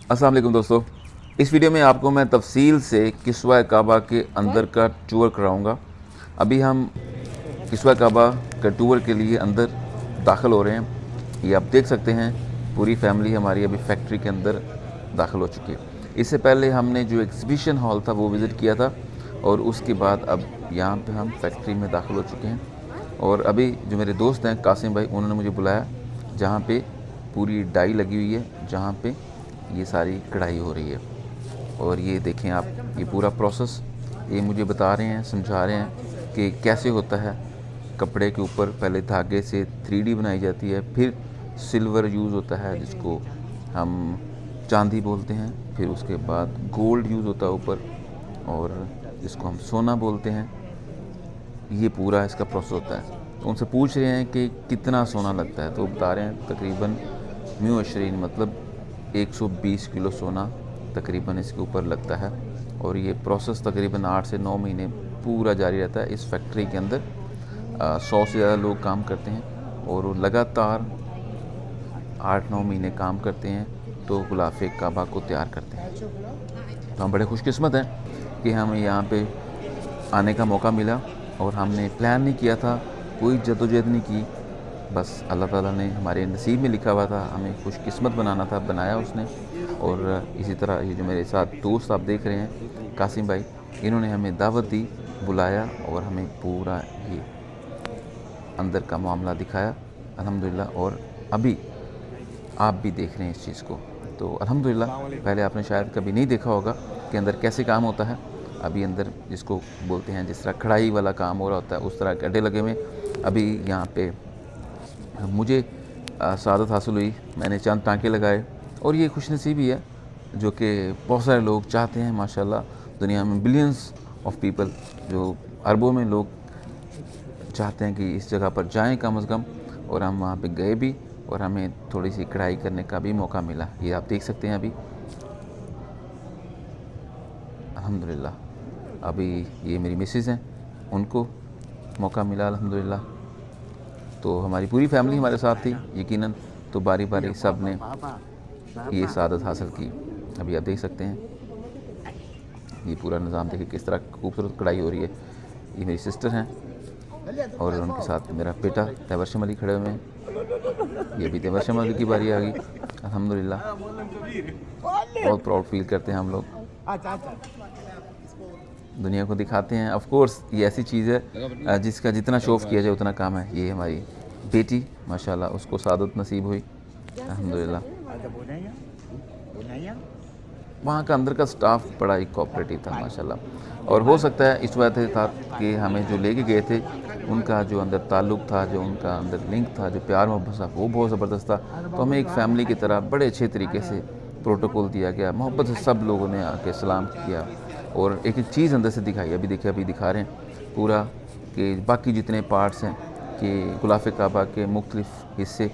अस्सलाम वालेकुम दोस्तों। इस वीडियो में आपको मैं तफसील से किस्वा काबा के अंदर का टूर कराऊंगा। अभी हम किस्वा काबा का टूर के लिए अंदर दाखिल हो रहे हैं। ये आप देख सकते हैं, पूरी फैमिली हमारी अभी फैक्ट्री के अंदर दाखिल हो चुकी है। इससे पहले हमने जो एग्ज़िबिशन हॉल था वो विज़िट किया था और उसके बाद अब यहाँ पे हम फैक्ट्री में दाखिल हो चुके हैं। और अभी जो मेरे दोस्त हैं कासिम भाई, उन्होंने मुझे बुलाया जहाँ पे पूरी डाई लगी हुई है, जहाँ पे ये सारी कढ़ाई हो रही है। और ये देखें आप, ये पूरा प्रोसेस ये मुझे बता रहे हैं, समझा रहे हैं कि कैसे होता है। कपड़े के ऊपर पहले धागे से 3D बनाई जाती है, फिर सिल्वर यूज़ होता है जिसको हम चांदी बोलते हैं, फिर उसके बाद गोल्ड यूज़ होता है ऊपर और जिसको हम सोना बोलते हैं। ये पूरा इसका प्रोसेस होता है। तो उनसे पूछ रहे हैं कि कितना सोना लगता है, तो बता रहे हैं तकरीबन 120, मतलब 120 किलो सोना तकरीबन इसके ऊपर लगता है। और ये प्रोसेस तकरीबन 8 से 9 महीने पूरा जारी रहता है। इस फैक्ट्री के अंदर 100 से ज़्यादा लोग काम करते हैं और वो लगातार 8-9 महीने काम करते हैं तो गुलाफ काबा को तैयार करते हैं। तो हम बड़े खुशकिस्मत हैं कि हमें यहाँ पे आने का मौका मिला और हमने प्लान नहीं किया था, कोई जद्दोजहद नहीं की, बस अल्लाह ताला ने हमारे नसीब में लिखा हुआ था, हमें खुशकिस्मत बनाना था, बनाया उसने। और इसी तरह ये जो मेरे साथ दोस्त आप देख रहे हैं कासिम भाई, इन्होंने हमें दावत दी, बुलाया और हमें पूरा ये अंदर का मामला दिखाया अल्हम्दुलिल्लाह। और अभी आप भी देख रहे हैं इस चीज़ को, तो अल्हम्दुलिल्लाह। पहले आपने शायद कभी नहीं देखा होगा कि अंदर कैसे काम होता है। अभी अंदर जिसको बोलते हैं, जिस तरह कढ़ाई वाला काम हो रहा होता है, उस तरह के अड्डे लगे हुए। अभी यहाँ पे मुझे सआदत हासिल हुई, मैंने चंद टाँके लगाए और ये खुशनसीबी है जो कि बहुत सारे लोग चाहते हैं। माशाल्लाह दुनिया में बिलियंस ऑफ पीपल, जो अरबों में लोग चाहते हैं कि इस जगह पर जाएं कम से कम, और हम वहाँ पे गए भी और हमें थोड़ी सी कढ़ाई करने का भी मौका मिला। ये आप देख सकते हैं अभी अल्हम्दुलिल्लाह। अभी ये मेरी मिसेज़ हैं, उनको मौका मिला अल्हम्दुलिल्लाह। तो हमारी पूरी फैमिली हमारे साथ थी यकीनन, तो बारी बारी सब ने ये सआदत हासिल की। अभी आप देख सकते हैं ये पूरा निज़ाम, देखिए किस तरह खूबसूरत कढ़ाई हो रही है। ये मेरी सिस्टर हैं और उनके साथ मेरा बेटा तैबरशम अली खड़े हुए हैं। ये भी तैबरशम अली की बारी आ गई अल्हम्दुलिल्लाह। बहुत प्राउड फील करते हैं हम लोग, दुनिया को दिखाते हैं। ऑफ कोर्स ये ऐसी चीज़ है जिसका जितना शो ऑफ किया जाए उतना काम है। ये हमारी बेटी माशाल्लाह, उसको सादत नसीब हुई अल्हम्दुलिल्लाह। वहाँ का अंदर का स्टाफ बड़ा ही कोऑपरेटिव था माशाल्लाह। और हो सकता है इस वजह से था कि हमें जो लेके गए थे उनका जो अंदर ताल्लुक़ था, जो उनका अंदर लिंक था, जो प्यार मोहब्बत था, वो बहुत ज़बरदस्त था। तो हमें एक फ़ैमिली की तरह बड़े अच्छे तरीके से प्रोटोकॉल दिया गया, मोहब्बत से सब लोगों ने आके सलाम किया और एक एक चीज़ अंदर से दिखाई। अभी देखिए, अभी दिखा रहे हैं पूरा कि बाकी जितने पार्ट्स हैं कि गुलाफ काबा के मुख्तलिफ़ हिस्से,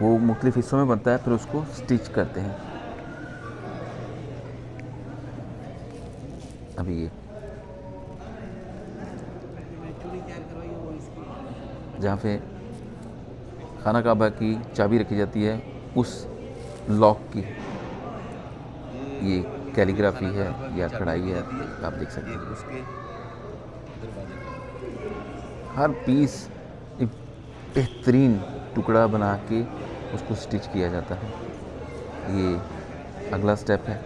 वो मुख्तलिफ़ हिस्सों में बनता है, फिर उसको स्टिच करते हैं। अभी ये जहाँ पे खाना काबा की चाबी रखी जाती है, उस लॉक की ये कैलीग्राफी है या कढ़ाई है, आप देख सकते हैं। हर पीस एक बेहतरीन टुकड़ा बना के उसको स्टिच किया जाता है। ये अगला स्टेप है,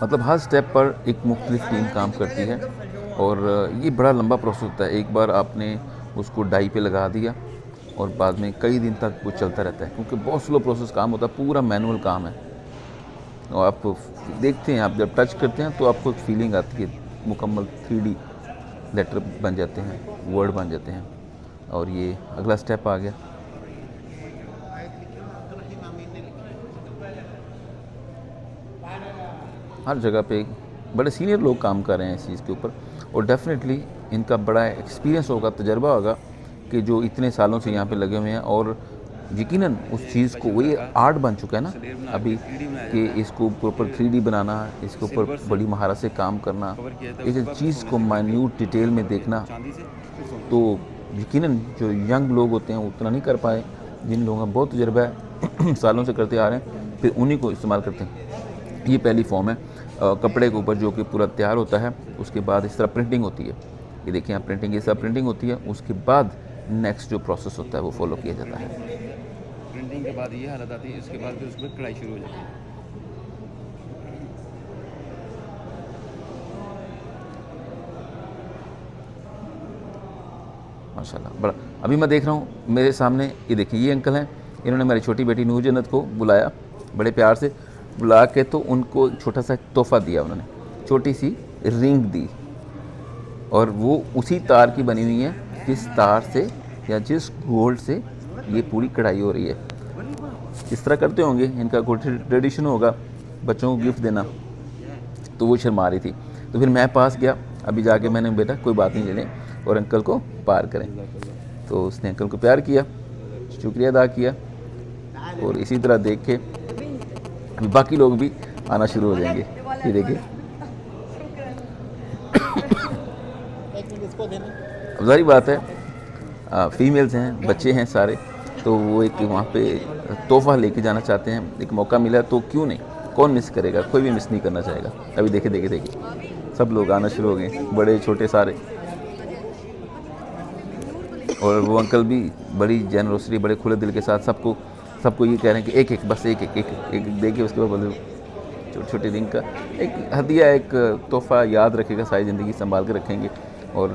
मतलब हर स्टेप पर एक मुख्तलिफ टीम काम करती है और ये बड़ा लंबा प्रोसेस होता है। एक बार आपने उसको डाई पे लगा दिया और बाद में कई दिन तक वो चलता रहता है, क्योंकि बहुत स्लो प्रोसेस काम होता है, पूरा मैनुअल काम है। और आप देखते हैं, आप जब टच करते हैं तो आपको एक फीलिंग आती है, मुकम्मल 3D लेटर बन जाते हैं, वर्ड बन जाते हैं। और ये अगला स्टेप आ गया। हर जगह पे बड़े सीनियर लोग काम कर रहे हैं इस चीज़ के ऊपर और डेफिनेटली इनका बड़ा एक्सपीरियंस होगा, तजर्बा होगा कि जो इतने सालों से यहाँ पे लगे हुए हैं। और यकीनन उस चीज़ को, वो ये आर्ट बन चुका है ना अभी, कि इसको प्रॉपर 3D बनाना, इसके ऊपर बड़ी महारत से काम करना, एक एक चीज़ को माइन्यूट डिटेल में देखना, तो यकीनन जो यंग लोग होते हैं उतना नहीं कर पाए। जिन लोगों का बहुत तजर्बा है सालों से करते आ रहे हैं, फिर उन्हीं को इस्तेमाल करते हैं। ये पहली फॉर्म है कपड़े के ऊपर जो कि पूरा तैयार होता है, उसके बाद इस तरह प्रिंटिंग होती है। ये देखिए यहाँ प्रिंटिंग, इस तरह प्रिंटिंग होती है, उसके बाद नेक्स्ट जो प्रोसेस होता है वो फॉलो किया जाता है। प्रिंटिंग के बाद ये हालत आती है, इसके बाद फिर उसमें कढ़ाई शुरू हो जाती है। माशाल्लाह बड़ा। अभी मैं देख रहा हूँ मेरे सामने, ये देखिए ये अंकल हैं, इन्होंने मेरी छोटी बेटी नूर जन्नत को बुलाया, बड़े प्यार से बुला के तो उनको एक छोटा सा तोहफ़ा दिया उन्होंने, छोटी सी रिंग दी, और वो उसी तार की बनी हुई है जिस तार से या जिस गोल्ड से ये पूरी कढ़ाई हो रही है। इस तरह करते होंगे, इनका कोई ट्रेडिशन होगा बच्चों को गिफ्ट देना, तो वो शर्मा रही थी। तो फिर मैं पास गया, अभी जाके मैंने बेटा कोई बात नहीं, ले लें और अंकल को पार करें। तो उसने अंकल को प्यार किया, शुक्रिया अदा किया, और इसी तरह देख के अभी बाकी लोग भी आना शुरू हो जाएंगे। ये देखिए अब जारी बात है, फीमेल्स हैं, बच्चे हैं सारे, तो वो एक वहाँ पे तोहफ़ा लेके जाना चाहते हैं। एक मौका मिला तो क्यों नहीं, कौन मिस करेगा, कोई भी मिस नहीं करना चाहेगा। अभी देखे देखे देखिए सब लोग आना शुरू हो गए, बड़े छोटे सारे, और वो अंकल भी बड़ी जेनरोसिटी, बड़े खुले दिल के साथ सबको ये कह रहे हैं कि एक एक बस एक एक एक एक देखिए, उसके बाद बोले छोटे छोटे दिन का एक हदिया, एक तोहफ़ा याद रखेगा, सारी ज़िंदगी संभाल के रखेंगे, और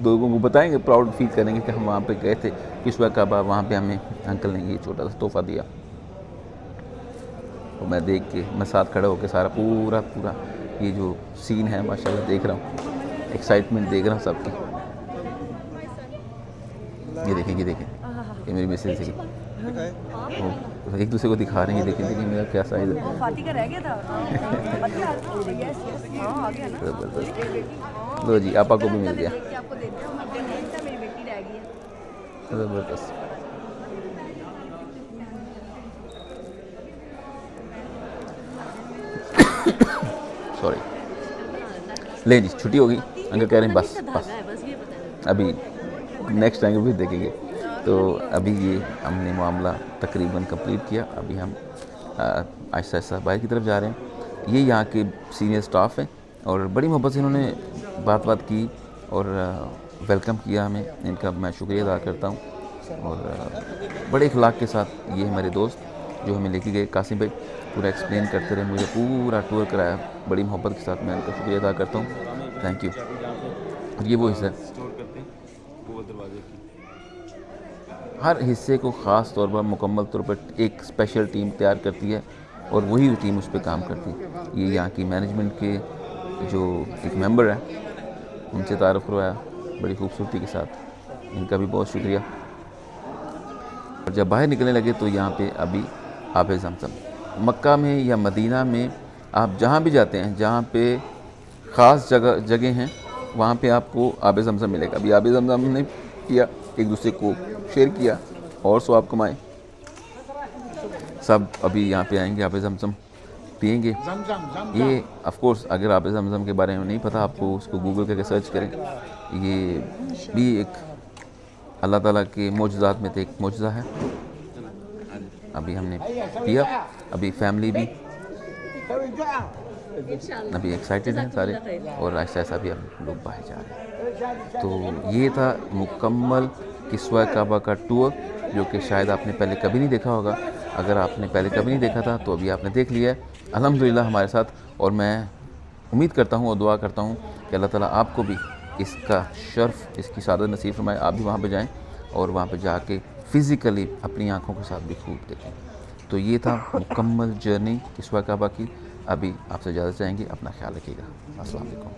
लोगों को बताएंगे, प्राउड फील करेंगे कि हम वहाँ पे गए थे किस्वा काबा, वहाँ पे हमें अंकल ने ये छोटा सा तोहफ़ा दिया। और मैं देख के, मैं साथ खड़ा होकर सारा पूरा ये जो सीन है माशाल्लाह देख रहा हूँ, एक्साइटमेंट देख रहा हूँ सबकी। ये देखें ये मेरी मैसेज थी, वो एक दूसरे को दिखा रहे हैं, ये देखें मेरा क्या साइज़ है। फाती का रह गया था। यस यस, हाँ आ गया ना। ज़बरदस्त, लो जी आपा को भी मिल गया, आपको देते हैं, मेरी बेटी रह गई है। ज़बरदस्त। सॉरी, ले जी छुट्टी होगी, अंकल कह रहे हैं बस अभी नेक्स्ट टाइम भी देखेंगे। तो अभी ये हमने मामला तकरीबन कंप्लीट किया, अभी हम आहिस्ता आहिस्ता बाहर की तरफ जा रहे हैं। ये यहाँ के सीनियर स्टाफ हैं और बड़ी मोहब्बत से इन्होंने बात की और वेलकम किया हमें, इनका मैं शुक्रिया अदा करता हूँ। और बड़े इखलाक के साथ ये हमारे दोस्त जो हमें लेके गए, कासिम भाई पूरा एक्सप्लेन करते रहे, मुझे पूरा टूर कराया, बड़ी मोहब्बत के साथ मैं इनका शुक्रिया अदा करता हूँ, थैंक यू। और ये वो हिस्सा है, हर हिस्से को ख़ास तौर पर मुकम्मल तौर पर एक स्पेशल टीम तैयार करती है और वही टीम उस पर काम करती है। ये यहाँ की मैनेजमेंट के जो एक मेंबर है उनसे तारुफ़ करवाया बड़ी खूबसूरती के साथ, इनका भी बहुत शुक्रिया। और जब बाहर निकलने लगे तो यहाँ पे अभी आब ज़मज़म, मक्का में या मदीना में आप जहाँ भी जाते हैं, जहाँ पे ख़ास जगह हैं, वहाँ पे आपको आब ज़मज़म मिलेगा। अभी आब ज़मज़म ने किया, एक दूसरे को शेयर किया और स्वाब कमाए, सब अभी यहाँ पे आएंगे, आब ज़मज़म पिएंगे। ये ऑफ कोर्स अगर आब ज़मज़म के बारे में नहीं पता आपको, उसको गूगल करके सर्च करें, ये भी एक अल्लाह ताला के मौजज़ात में से एक मौजज़ा है। अभी हमने पिया, अभी फैमिली भी अभी एक्साइटेड हैं सारे, और आहिस्ता आहिस्ता भी हम लोग बाहर जा रहे हैं। तो ये था मुकम्मल किस्वा काबा का टूर, जो कि शायद आपने पहले कभी नहीं देखा होगा। अगर आपने पहले कभी नहीं देखा था तो अभी आपने देख लिया है अल्हम्दुलिल्लाह हमारे साथ। और मैं उम्मीद करता हूँ और दुआ करता हूँ कि अल्लाह ताला आपको भी इसका शर्फ, इसकी सादत नसीब फरमाए, आप भी वहाँ पे जाएं और वहाँ पे जाके फ़िज़िकली अपनी आँखों के साथ भी खूब देखें। तो ये था मुकम्मल जर्नी किस्वा काबा की। अभी आपसे इजाज़त चाहेंगे, अपना ख्याल रखिएगा, अस्सलाम वालेकुम।